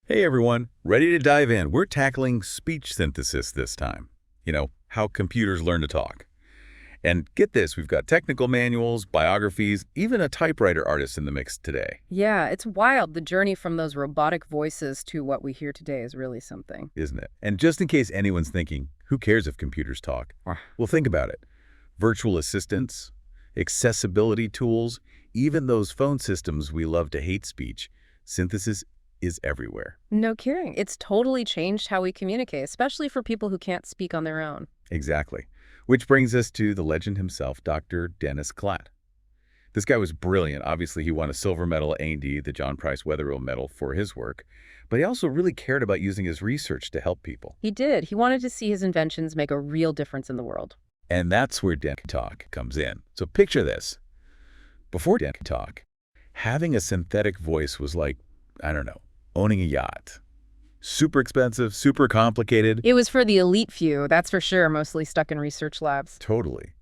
Hey everyone, ready to dive in. We're tackling speech synthesis this time. How computers learn to talk. And get this, we've got technical manuals, biographies, even a typewriter artist in the mix today, Yeah, it's wild. The journey from those robotic voices to what we hear today is really something. isn't it? And just in case anyone's thinking, who cares if computers talk? Well, think about it. Virtual assistants, accessibility tools, even those phone systems we love to hate speech, synthesis is everywhere. No kidding. It's totally changed how we communicate, especially for people who can't speak on their own. Exactly. Which brings us to the legend himself, Dr. Dennis Klatt. This guy was brilliant. Obviously, he won a silver medal at A&D, the John Price Wetherill Medal, for his work. But he also really cared about using his research to help people. He did. He wanted to see his inventions make a real difference in the world. And that's where Dennis Talk comes in. So picture this. Before Dennis Talk, having a synthetic voice was like, I don't know, owning a yacht. Super expensive, super complicated. It was for the elite few, that's for sure, mostly stuck in research labs. Totally.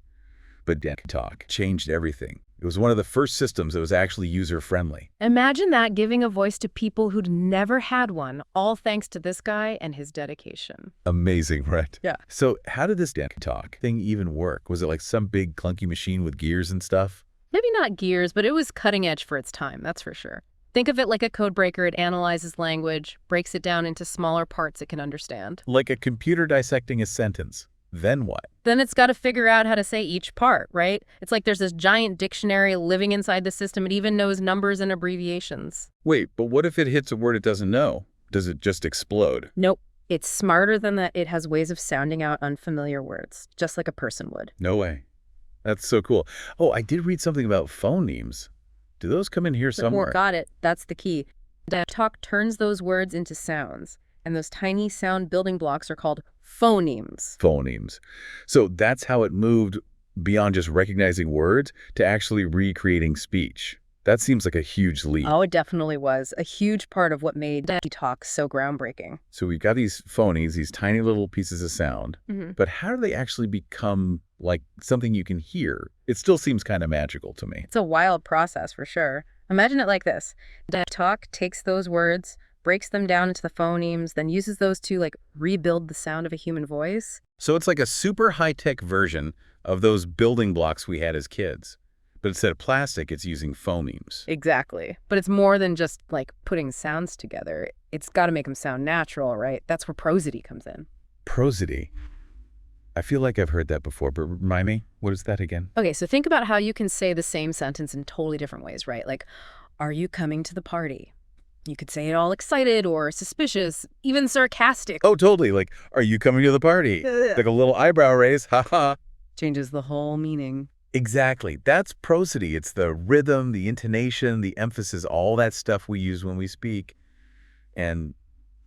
But Dennis Talk changed everything. It was one of the first systems that was actually user-friendly. Imagine that, giving a voice to people who'd never had one, all thanks to this guy and his dedication. Amazing, right? Yeah. So how did this Dennis Talk thing even work? Was it like some big clunky machine with gears and stuff? Maybe not gears, but it was cutting edge for its time, that's for sure. Think of it like a code breaker. It analyzes language, breaks it down into smaller parts it can understand. Like a computer dissecting a sentence. Then what? Then it's got to figure out how to say each part, right? It's like there's this giant dictionary living inside the system. It even knows numbers and abbreviations. Wait, but what if it hits a word it doesn't know? Does it just explode? Nope. It's smarter than that. It has ways of sounding out unfamiliar words, just like a person would. No way. That's so cool. Oh, I did read something about phonemes. Do those come in here somewhere? Got it. That's the key. Talk turns those words into sounds, and those tiny sound building blocks are called phonemes. Phonemes. So that's how it moved beyond just recognizing words to actually recreating speech. That seems like a huge leap. Oh, it definitely was. A huge part of what made talk so groundbreaking. So we've got these phonies, these tiny little pieces of sound, Mm-hmm. but how do they actually become like something you can hear? It still seems kind of magical to me. It's a wild process for sure. Imagine it like this. Talk takes those words, breaks them down into the phonemes, then uses those to rebuild the sound of a human voice. So it's like a super high-tech version of those building blocks we had as kids. But instead of plastic, it's using phonemes. Exactly. But it's more than just putting sounds together. It's got to make them sound natural, right? That's where prosody comes in. Prosody. I feel like I've heard that before, but remind me, what is that again? Okay, so think about how you can say the same sentence in totally different ways, right? Like, are you coming to the party? You could say it all excited or suspicious, even sarcastic. Oh, totally. Like, are you coming to the party? Like a little eyebrow raise. Ha ha. Changes the whole meaning. Exactly. That's prosody. It's the rhythm, the intonation, the emphasis, all that stuff we use when we speak. And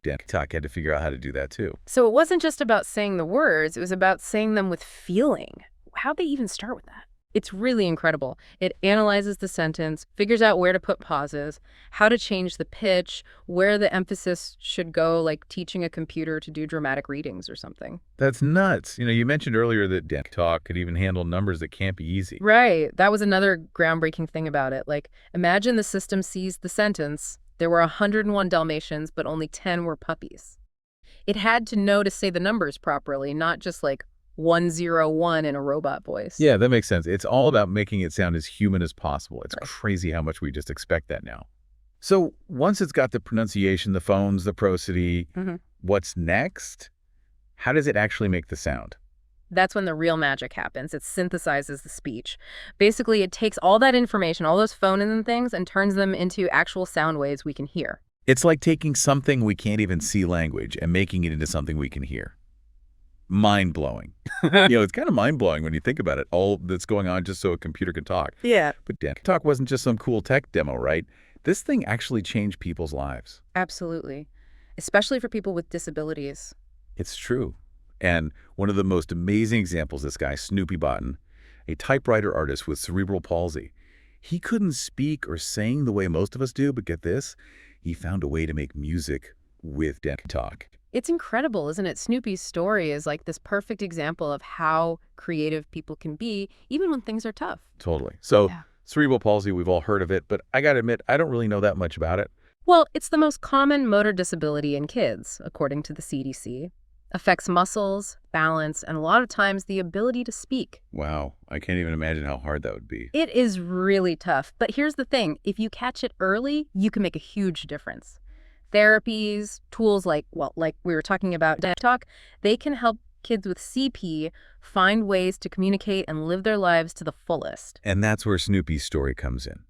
Dennis Talk had to figure out how to do that too. So it wasn't just about saying the words, it was about saying them with feeling. How'd they even start with that? It's really incredible. It analyzes the sentence, figures out where to put pauses, how to change the pitch, where the emphasis should go, like teaching a computer to do dramatic readings or something. That's nuts. You mentioned earlier that Dennis Talk could even handle numbers that can't be easy. Right. That was another groundbreaking thing about it. Imagine the system sees the sentence. There were 101 Dalmatians, but only 10 were puppies. It had to know to say the numbers properly, not just 101 in a robot voice. Yeah, that makes sense. It's all about making it sound as human as possible. It's crazy how much we just expect that now. So once it's got the pronunciation, the phones, the prosody, what's next? How does it actually make the sound? That's when the real magic happens. It synthesizes the speech. Basically, it takes all that information, all those phonemes and things, and turns them into actual sound waves we can hear. It's like taking something we can't even see language and making it into something we can hear. Mind-blowing. It's kind of mind-blowing when you think about it, all that's going on just so a computer can talk. Yeah. But Dennis Talk wasn't just some cool tech demo, right? This thing actually changed people's lives. Absolutely. Especially for people with disabilities. It's true. And one of the most amazing examples, this guy, Snoopi Botten, a typewriter artist with cerebral palsy. He couldn't speak or sing the way most of us do, but get this, he found a way to make music with Dennis Talk. It's incredible, isn't it? Snoopi's story is this perfect example of how creative people can be, even when things are tough. Totally. So Yeah. cerebral palsy, we've all heard of it, but I got to admit, I don't really know that much about it. Well, it's the most common motor disability in kids, according to the CDC. Affects muscles, balance, and a lot of times the ability to speak. Wow, I can't even imagine how hard that would be. It is really tough, but here's the thing. If you catch it early, you can make a huge difference. Therapies, tools like we were talking about talk, they can help kids with CP find ways to communicate and live their lives to the fullest. And that's where Snoopy's story comes in.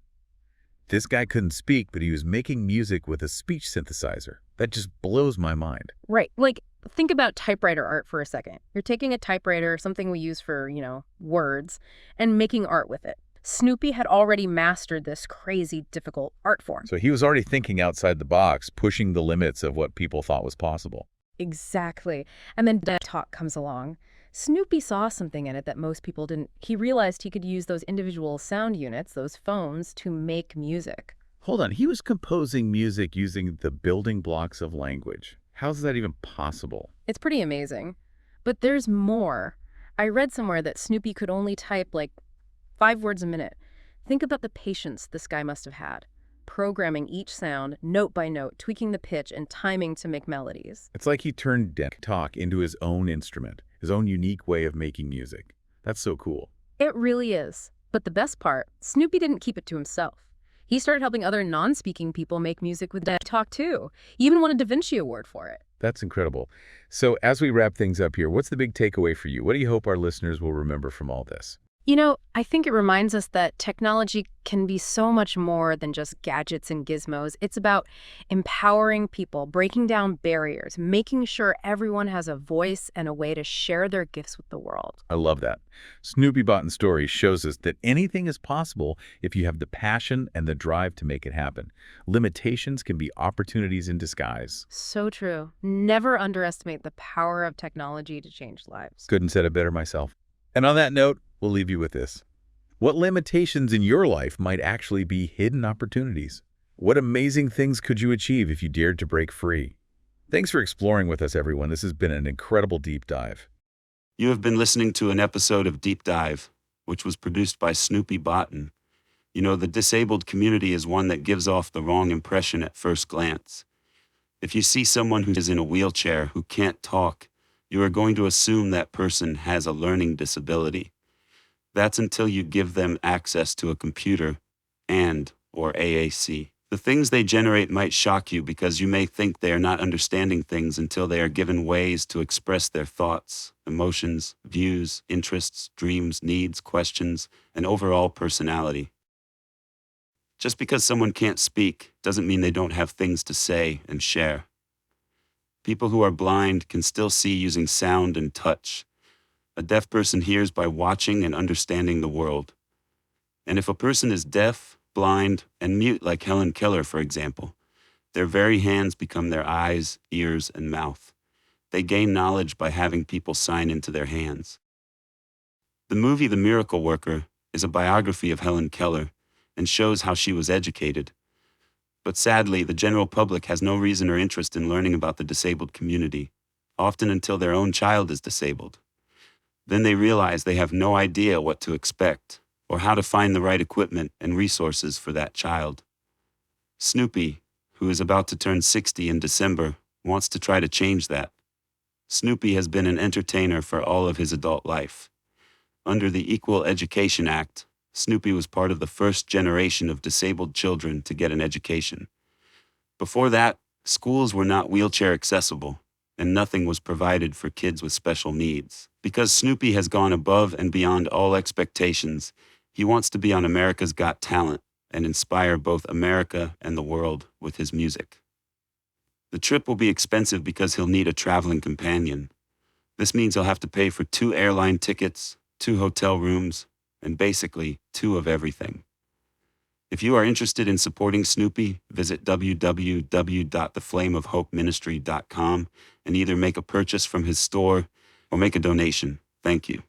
This guy couldn't speak, but he was making music with a speech synthesizer. That just blows my mind. Right. Like, think about typewriter art for a second. You're taking a typewriter, something we use for, words, and making art with it. Snoopy had already mastered this crazy, difficult art form. So he was already thinking outside the box, pushing the limits of what people thought was possible. Exactly. And then Talk comes along. Snoopy saw something in it that most people didn't. He realized he could use those individual sound units, those phones, to make music. Hold on, he was composing music using the building blocks of language. How's that even possible? It's pretty amazing. But there's more. I read somewhere that Snoopy could only type like 5 words a minute. Think about the patience this guy must have had. Programming each sound, note by note, tweaking the pitch and timing to make melodies. It's like he turned talk into his own instrument, his own unique way of making music. That's so cool. It really is. But the best part, Snoopy didn't keep it to himself. He started helping other non-speaking people make music with Talk too. He even won a Da Vinci Award for it. That's incredible. So as we wrap things up here, what's the big takeaway for you? What do you hope our listeners will remember from all this? I think it reminds us that technology can be so much more than just gadgets and gizmos. It's about empowering people, breaking down barriers, making sure everyone has a voice and a way to share their gifts with the world. I love that. Snoopy Botten's story shows us that anything is possible if you have the passion and the drive to make it happen. Limitations can be opportunities in disguise. So true. Never underestimate the power of technology to change lives. Couldn't said it better myself. And on that note, we'll leave you with this. What limitations in your life might actually be hidden opportunities? What amazing things could you achieve if you dared to break free? Thanks for exploring with us, everyone. This has been an incredible deep dive. You have been listening to an episode of Deep Dive, which was produced by Snoopi Botten. The disabled community is one that gives off the wrong impression at first glance. If you see someone who is in a wheelchair who can't talk, you are going to assume that person has a learning disability. That's until you give them access to a computer or AAC. The things they generate might shock you because you may think they are not understanding things until they are given ways to express their thoughts, emotions, views, interests, dreams, needs, questions, and overall personality. Just because someone can't speak doesn't mean they don't have things to say and share. People who are blind can still see using sound and touch. A deaf person hears by watching and understanding the world. And if a person is deaf, blind, and mute like Helen Keller, for example, their very hands become their eyes, ears, and mouth. They gain knowledge by having people sign into their hands. The movie The Miracle Worker is a biography of Helen Keller and shows how she was educated. But sadly, the general public has no reason or interest in learning about the disabled community, often until their own child is disabled. Then they realize they have no idea what to expect or how to find the right equipment and resources for that child. Snoopy, who is about to turn 60 in December, wants to try to change that. Snoopy has been an entertainer for all of his adult life. Under the Equal Education Act, Snoopy was part of the first generation of disabled children to get an education. Before that, schools were not wheelchair accessible, and nothing was provided for kids with special needs. Because Snoopy has gone above and beyond all expectations, he wants to be on America's Got Talent and inspire both America and the world with his music. The trip will be expensive because he'll need a traveling companion. This means he'll have to pay for 2 airline tickets, 2 hotel rooms, and basically 2 of everything. If you are interested in supporting Snoopy, visit www.theflameofhopeministry.com and either make a purchase from his store or make a donation. Thank you.